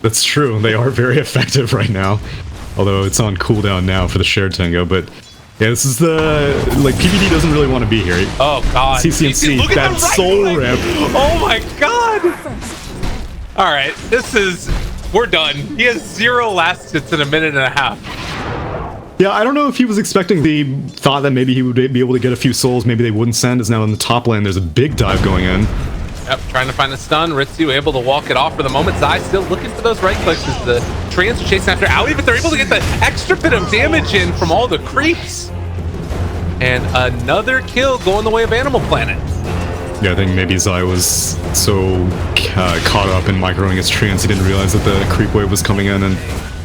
That's true. They are very effective right now. Although it's on cooldown now for the shared tango, but yeah, this is the like PPD doesn't really want to be here. Oh god. CCnC, that soul rip. Oh my god. All right, we're done. He has 0 last hits in a minute and a half. Yeah, I don't know if he was expecting the thought that maybe he would be able to get a few souls. Maybe they wouldn't send. Is now in the top lane. There's a big dive going in. Yep, trying to find a stun. Ritsu able to walk it off for the moment. Zai still looking for those right clicks as the Treants are chasing after Owie, but they're able to get the extra bit of damage in from all the creeps. And another kill going the way of Animal Planet. Yeah, I think maybe Zai was so caught up in microing his Treants he didn't realize that the creep wave was coming in, and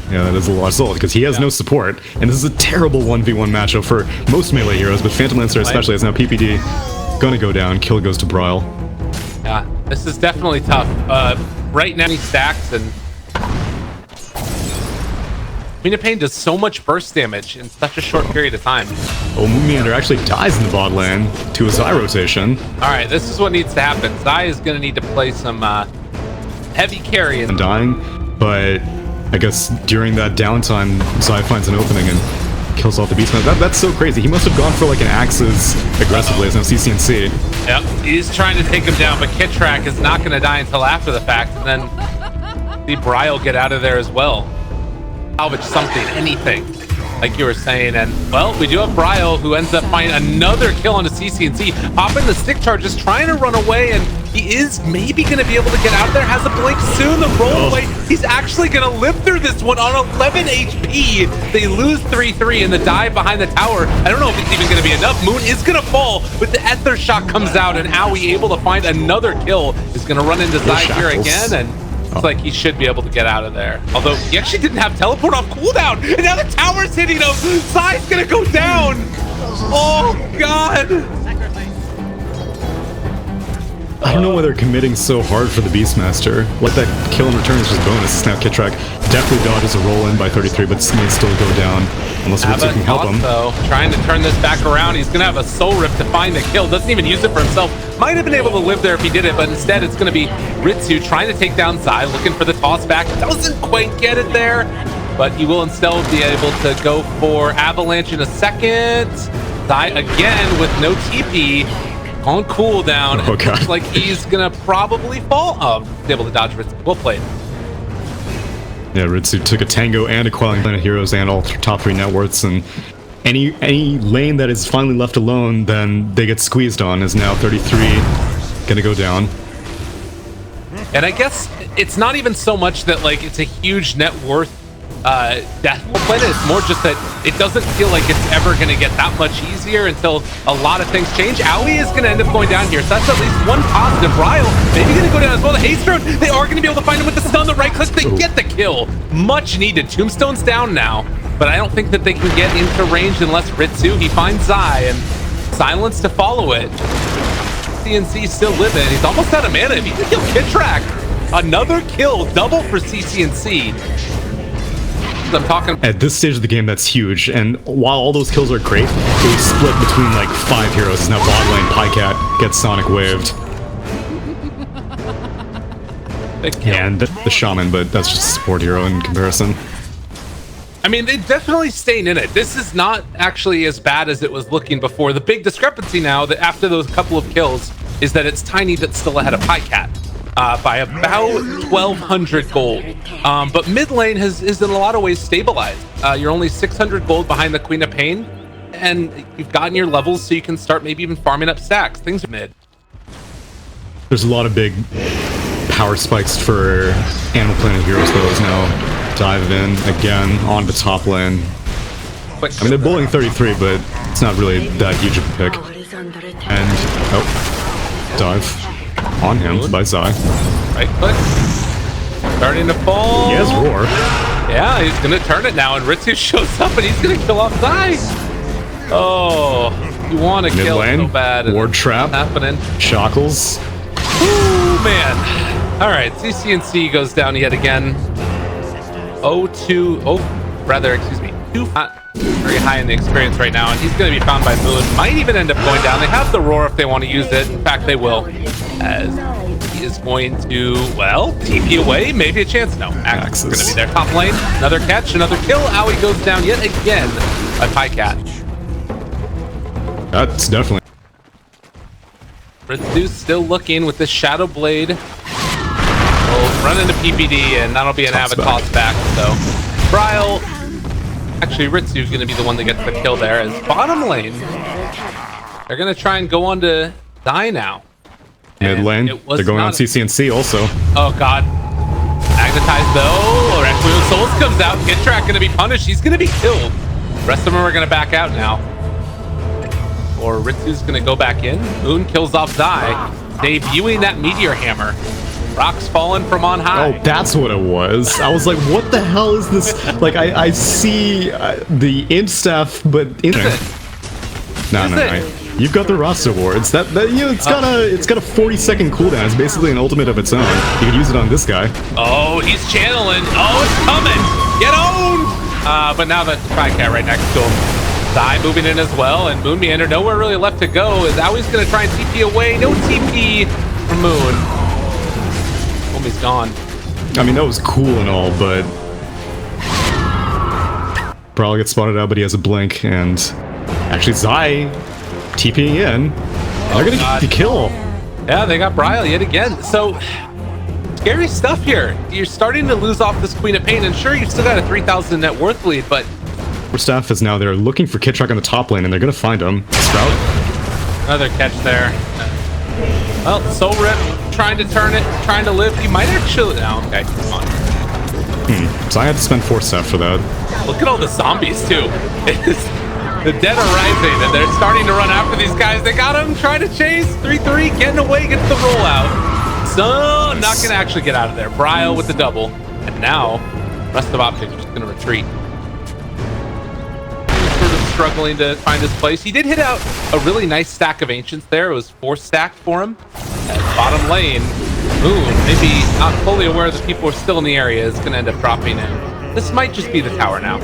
yeah, that is a lost soul because he has no support. And this is a terrible 1v1 matchup for most melee heroes, but Phantom Lancer especially is now PPD. Gonna go down. Kill goes to Bryle. Yeah, this is definitely tough. Right now he stacks, and Queen of Pain does so much burst damage in such a short period of time. Oh, MoonMeander actually dies in the bot lane to a Zai rotation. All right, this is what needs to happen. Zai is going to need to play some heavy carry. And dying, but I guess during that downtime, Zai finds an opening and kills off the Beastmaster. That's so crazy. He must have gone for like an Axes aggressively as no CCnC. Yep, he's trying to take him down, but Kitrak is not going to die until after the fact, and then see Bryle get out of there as well. Salvage something, anything, like you were saying. And well, we do have Bryle who ends up finding another kill on the CCnC, popping the stick charges, trying to run away, and he is maybe going to be able to get out of there. Has a blink soon, the roll away. He's actually going to live through this one on 11 HP. They lose 3-3 in the dive behind the tower. I don't know if it's even going to be enough. Moon is going to fall, but the Ether Shock comes out, and Owie able to find another kill. Is going to run into Zai here again, and it's like he should be able to get out of there. Although he actually didn't have teleport off cooldown, and now the tower's hitting him. Zai's going to go down. Oh, God. I don't know why they're committing so hard for the Beastmaster. Let that kill in return is just bonus. Now Kitrak definitely dodges a roll in by 33, but may still go down unless Ritsu can help him. Though, trying to turn this back around. He's going to have a soul rip to find the kill. Doesn't even use it for himself. Might have been able to live there if he did it, but instead it's going to be Ritsu trying to take down Zai, looking for the toss back. Doesn't quite get it there, but he will instead be able to go for Avalanche in a second. Zai again with no TP. On cooldown. Oh, God. Looks like he's gonna probably fall. Oh, able to dodge Ritsu. Well played. Yeah, Ritsu took a tango and a Quelling Planet Heroes and all top 3 net worths, and any lane that is finally left alone, then they get squeezed on. Is now 33 gonna go down. And I guess it's not even so much that like it's a huge net worth death planet. It's more just that it doesn't feel like it's ever going to get that much easier until a lot of things change. Owie is going to end up going down here, so that's at least one positive. Bryle maybe going to go down as well. The haste drone, they are going to be able to find him with the stun, the right click. They get the kill. Much needed. Tombstone's down now, but I don't think that they can get into range unless Ritsu, he finds Zai, and silence to follow it. CCnC still living. He's almost out of mana. If he can kill Kitrak, another kill, double for CCnC. I'm talking at this stage of the game, that's huge, and while all those kills are great, it was split between like 5 heroes. Now bot lane Pajkatt gets Sonic waved, and the Shaman, but that's just a support hero in comparison. I mean, they're definitely staying in it. This is not actually as bad as it was looking before. The big discrepancy now, that after those couple of kills, is that it's Tiny that's still ahead of Pajkatt. By about 1,200 gold. But mid lane is in a lot of ways stabilized. You're only 600 gold behind the Queen of Pain, and you've gotten your levels so you can start maybe even farming up stacks. Things are mid. There's a lot of big power spikes for Animal Planet heroes, though, is now dive in again on the top lane. I mean, they're bowling 33, but it's not really that huge of a pick. And, oh, dive. On him by Zai. Right click. Starting to fall. He has Roar. Yeah, he's going to turn it now, and Ritsu shows up, and he's going to kill off Zai. Oh, you want to kill so bad. Ward Trap. Happening. Shackles. Ooh, man. All right, CCnC goes down yet again. 2, not very high in the experience right now, and he's going to be found by Moon. Might even end up going down. They have the roar if they want to use it. In fact, they will. As he is going to, well, TP away. Maybe a chance. No, Axis is going to be there. Top lane. Another catch, another kill. Owie goes down yet again by Pajkatt. That's definitely. Ritsu's still looking with this Shadow Blade. We'll run into PPD, and that'll be an Avatos back. So, Bryle. Actually, Ritsu's going to be the one that gets the kill there. As bottom lane, they're going to try and go on to die now. Mid lane, they're going on CCnC also. Oh god. Magnetized though. Requiem of Souls comes out. Kitrak going to be punished. He's going to be killed. The rest of them are going to back out now. Or Ritsu's going to go back in. Moon kills off Zai, debuting that Meteor Hammer. Rocks falling from on high. Oh, that's what it was. I was like, what the hell is this? Like, I see the imp staff, but... No. You've got the roster awards. That you know, it's got a 40-second cooldown. It's basically an ultimate of its own. You could use it on this guy. Oh, he's channeling. Oh, it's coming. Get owned. But now that's Pajkatt right next to him. Zai moving in as well, and MoonMeander nowhere really left to go. Is Owie's going to try and TP away. No TP from Moon. Homie's gone. I mean, that was cool and all, but Bryle gets spotted out, but he has a blink, and actually Zai TPing in. They're gonna get the kill. Yeah, they got Bryle yet again. So scary stuff here. You're starting to lose off this Queen of Pain, and sure, you've still got a 3,000 net worth lead, but staff is now there looking for Kitrak on the top lane, and they're gonna find him. Sprout. Another catch there. Well, Soul Rip trying to turn it, trying to live. He might actually. No, okay, come on. So I had to spend 4 staff for that. Look at all the zombies too. The dead are rising, and they're starting to run after these guys. They got him, trying to chase. 3-3, getting away, gets the rollout. So, not going to actually get out of there. Bryle with the double. And now, rest of OpTic just going to retreat. Sort of struggling to find his place. He did hit out a really nice stack of Ancients there. It was 4 stacked for him. At bottom lane, Moon, maybe not fully aware that people are still in the area, is going to end up dropping in. This might just be the tower now.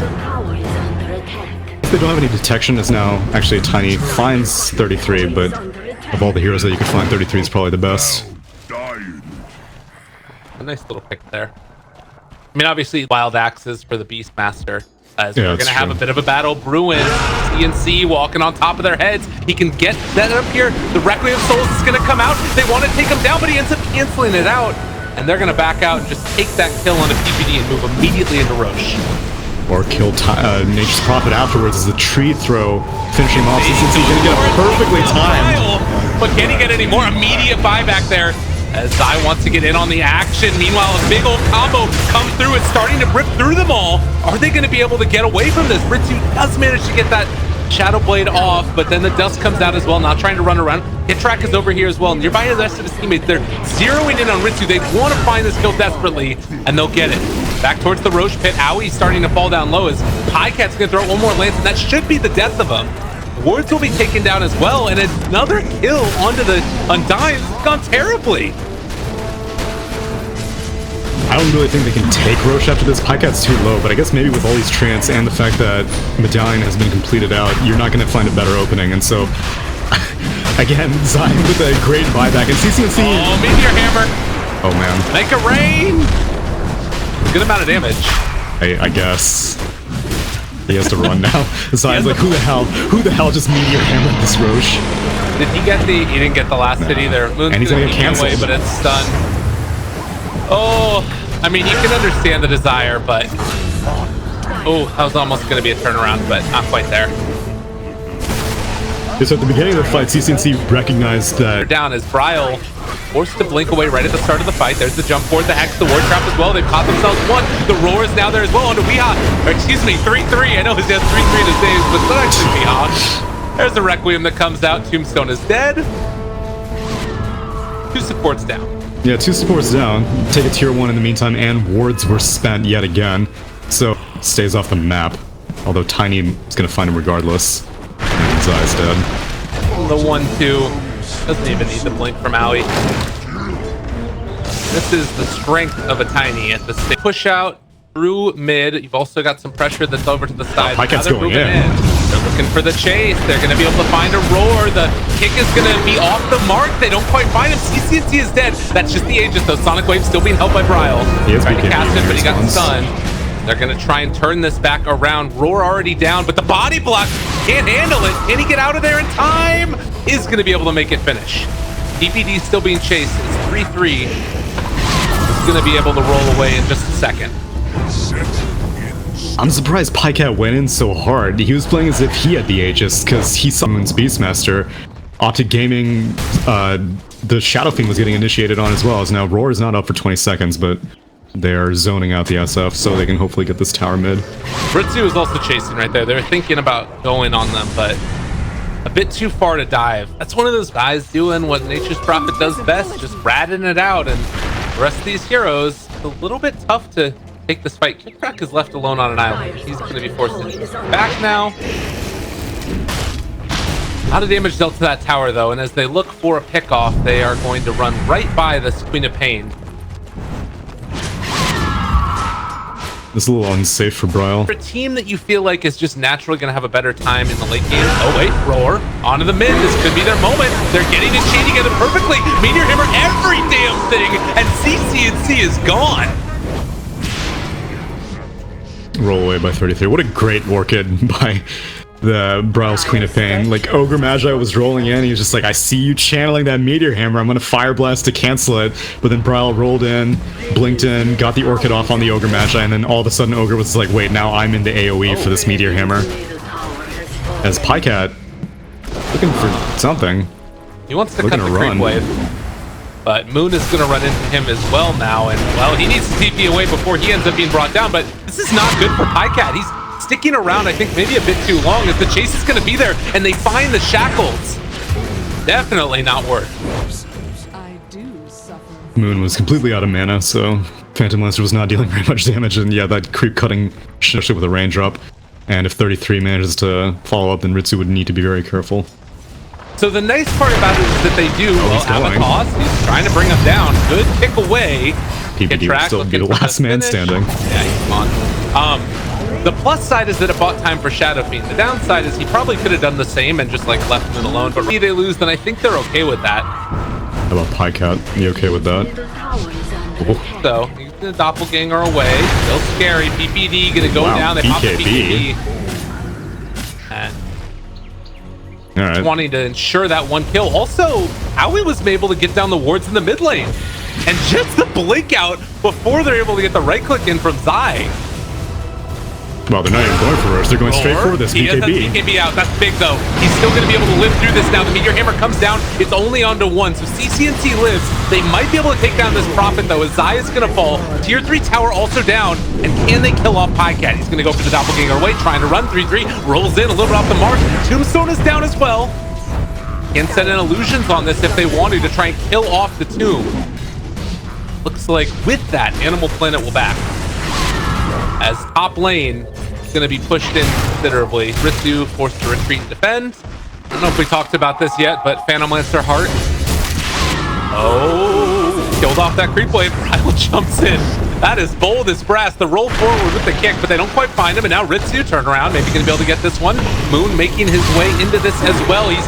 They don't have any detection. It's now actually Tiny finds 33, but of all the heroes that you could find, 33 is probably the best. A nice little pick there. I mean, obviously, wild axes for the Beastmaster. As we're going to have a bit of a battle brewing. CCnC walking on top of their heads. He can get that up here. The Requiem of Souls is going to come out. They want to take him down, but he ends up canceling it out. And they're going to back out and just take that kill on a PPD and move immediately into Roche. Or kill Nature's Prophet afterwards as a tree throw, finishing him off. CCnC going to get it perfectly timed. But can he get any more? Immediate buyback there as Zai wants to get in on the action. Meanwhile, a big old combo comes through. It's starting to rip through them all. Are they going to be able to get away from this? Ritsu does manage to get that Shadow Blade off, but then the dust comes out as well, not trying to run around. Kitrak is over here as well. Nearby the rest of his teammates, they're zeroing in on Ritsu. They want to find this kill desperately, and they'll get it. Back towards the Roche pit. Owie's starting to fall down low as Pajkatt's going to throw one more lance, and that should be the death of him. Wards will be taken down as well, and another kill onto the Undying. It's gone terribly. I don't really think they can take Roche after this. Pajkatt's too low, but I guess maybe with all these trance and the fact that Medallion has been completed out, you're not going to find a better opening. And so, again, Zion with a great buyback. And CCnC... Oh, Meteor Hammer. Oh, man. Make it rain. Good amount of damage. I guess. He has to run now. Zion's like, who the hell just Meteor Hammered this Roche? Did he get the... He didn't get the last hit either. Moon's and he's going to get canceled. Away, but it's stunned. Oh, I mean, you can understand the desire, but... Oh, that was almost going to be a turnaround, but not quite there. So at the beginning of the fight, CCnC recognized that... They're down as Bryle forced to blink away right at the start of the fight. There's the jump forward, the Hex, the Ward Trap as well. They've caught themselves one. The Roar is now there as well onto Weehaw. Or excuse me, 3-3. I know he's got 3-3 to save, but it's not actually Weehaw. There's the Requiem that comes out. Tombstone is dead. 2 supports down. Yeah, 2 supports down. Take a tier 1 in the meantime, and wards were spent yet again. So, stays off the map. Although Tiny is going to find him regardless. And Zai's dead. The 1-2. Doesn't even need the blink from Owie. This is the strength of a Tiny at the stage. Push out through mid. You've also got some pressure that's over to the side. Pajkatt's Now they're going moving in. They're looking for the chase. They're going to be able to find a roar. The kick is going to be off the mark. They don't quite find him. CCnC is dead. That's just the Aegis, though. Sonic Wave still being held by Bryle. He has Trying to BKB cast him, but he got response. stunned. They're going to try and turn this back around. Roar already down, but the body block can't handle it. Can he get out of there in time? Is going to be able to make it finish. DPD still being chased. It's 3-3. He's going to be able to roll away in just a second. I'm surprised Pajkatt went in so hard. He was playing as if he had the Aegis because he saw Moon's Beastmaster. OpTic Gaming, the Shadow Fiend was getting initiated on as well. As now Roar is not up for 20 seconds, but they're zoning out the SF so they can hopefully get this tower mid. Ritsu is also chasing right there. They're thinking about going on them, but a bit too far to dive. That's one of those guys doing what Nature's Prophet does best, just ratting it out. And the rest of these heroes, it's a little bit tough to take this fight. Kitrak is left alone on an island. He's going to be forced to back now. A lot of damage dealt to that tower, though, and as they look for a pickoff, they are going to run right by this Queen of Pain. This is a little unsafe for Bryle. For a team that you feel like is just naturally going to have a better time in the late game. Oh, wait, Roar onto the mid. This could be their moment. They're getting it chain together perfectly. Meteor Hammer every damn thing, and CCnC is gone. Roll away by 33. What a great Orchid by the Bryle's Queen of Pain. Like, Ogre Magi was rolling in. He was just like, I see you channeling that Meteor Hammer. I'm going to Fire Blast to cancel it. But then Bryle rolled in, blinked in, got the Orchid off on the Ogre Magi, and then all of a sudden Ogre was like, wait, now I'm in the AoE for this Meteor Hammer. As Pajkatt, looking for something. He wants to cut the creep wave. But Moon is going to run into him as well now. And, well, he needs to TP away before he ends up being brought down. But this is not good for Pajkatt. He's sticking around, I think, maybe a bit too long as the chase is going to be there. And they find the shackles. Definitely not worth. I do suffer. Moon was completely out of mana, so Phantom Lancer was not dealing very much damage. And yeah, that creep cutting, especially with a range drop. And if 33 manages to follow up, then Ritsu would need to be very careful. So the nice part about it is that they do have a cost. He's trying to bring him down. Good pick away. PPD would still be the last man standing. Yeah, he's on. The plus side is that it bought time for Shadow Fiend. The downside is he probably could have done the same and just like left him alone. But if they lose, then I think they're okay with that. How about Pajkatt? You okay with that? Oh. So he's the doppelganger away. Still scary. PPD gonna go down. They pop the PPD. And wanting to ensure that one kill. Also, Howie was able to get down the wards in the mid lane. And just the blink out before they're able to get the right click in from Zai. Well, they're not even going for Roars. They're going straight for this He has that BKB. BKB out. That's big, though. He's still going to be able to live through this now. The Meteor Hammer comes down. It's only onto one. So CCnC lives. They might be able to take down this Prophet, though, as Zai is going to fall. Tier 3 tower also down. And can they kill off Pajkatt? He's going to go for the doppelganger away, trying to run 3-3. Rolls in a little bit off the mark. Tombstone is down as well. Can set in illusions on this if they wanted to try and kill off the tomb. Looks like with that, Animal Planet will back. As top lane is going to be pushed in considerably. Ritsu forced to retreat and defend. I don't know if we talked about this yet, but Phantom Lancer Heart. Oh, killed off that creep wave. Bryle jumps in. That is bold as brass. The roll forward with the kick, but they don't quite find him. And now Ritsu turn around, maybe going to be able to get this one. Moon making his way into this as well. He's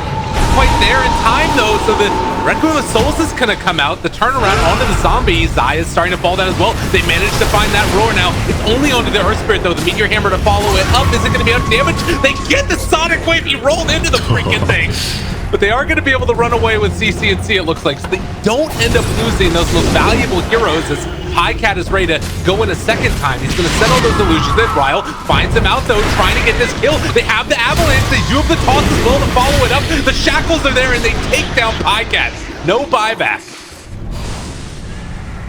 quite there in time though, so the Requiem of Souls is gonna come out. The turnaround onto the zombie. Zai is starting to fall down as well. They managed to find that roar now. It's only onto the Earth Spirit though. The Meteor Hammer to follow it up. Is it gonna be enough damage? They get the Sonic Wave. He rolled into the freaking thing. But they are going to be able to run away with CCnC, it looks like. So they don't end up losing those most valuable heroes as Pajkatt is ready to go in a second time. He's going to set all those illusions. Then Bryle finds him out, though, trying to get this kill. They have the Avalanche. They do have the toss as well to follow it up. The shackles are there, and they take down Pajkatt. No buyback.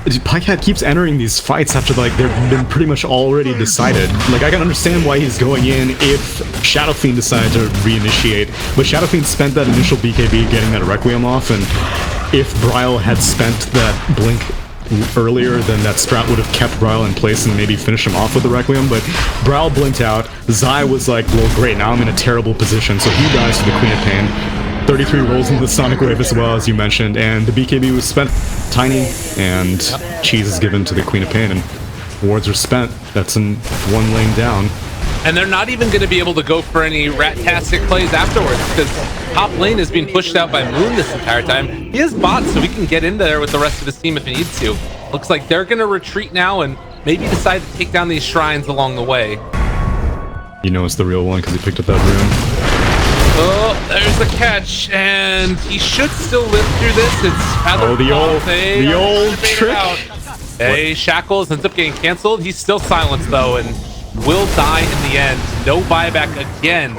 Pajkatt keeps entering these fights after, like, they've been pretty much already decided. Like, I can understand why he's going in if Shadow Fiend decided to reinitiate, but Shadow Fiend spent that initial BKB getting that Requiem off, and if Bryle had spent that Blink earlier, then that Sprout would have kept Bryle in place and maybe finished him off with the Requiem, but Bryle blinked out. Zai was like, well, great, now I'm in a terrible position, so he dies to the Queen of Pain. 33 rolls in the Sonic Wave as well, as you mentioned, and the BKB was spent tiny, and cheese is given to the Queen of Pain, and wards are spent. That's in one lane down. And they're not even going to be able to go for any rat-tastic plays afterwards, because top lane is being pushed out by Moon this entire time. He has bots, so he can get in there with the rest of his team if he needs to. Looks like they're going to retreat now and maybe decide to take down these shrines along the way. You know it's the real one because he picked up that rune. Oh, there's the catch, and he should still live through this. It's rather the old trick. Hey, Shackles ends up getting canceled. He's still silenced though, and will die in the end. No buyback again.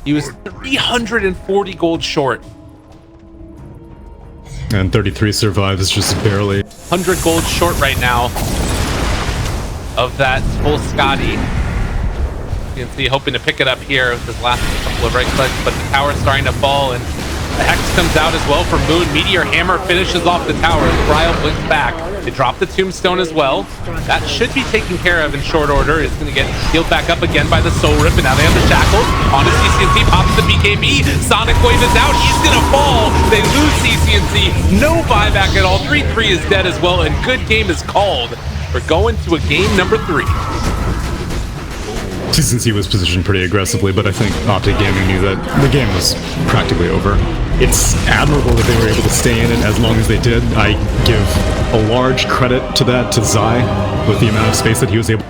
He was 340 gold short. And 33 survives just barely. 100 gold short right now of that full Scotty. You can see hoping to pick it up here with his last couple of right clicks, but the tower's starting to fall, and the Hex comes out as well for Moon. Meteor Hammer finishes off the tower as Bryle blinks back. They drop the Tombstone as well. That should be taken care of in short order. It's going to get healed back up again by the Soul Rip, and now they have the Shackles. On to CCnC, pops the BKB. Sonic Wave is out. He's going to fall. They lose CCnC. No buyback at all. 3-3 is dead as well, and good game is called. We're going to a game number 3. CCnC was positioned pretty aggressively, but I think OpTic Gaming knew that the game was practically over. It's admirable that they were able to stay in it as long as they did. I give a large credit to that to Zai with the amount of space that he was able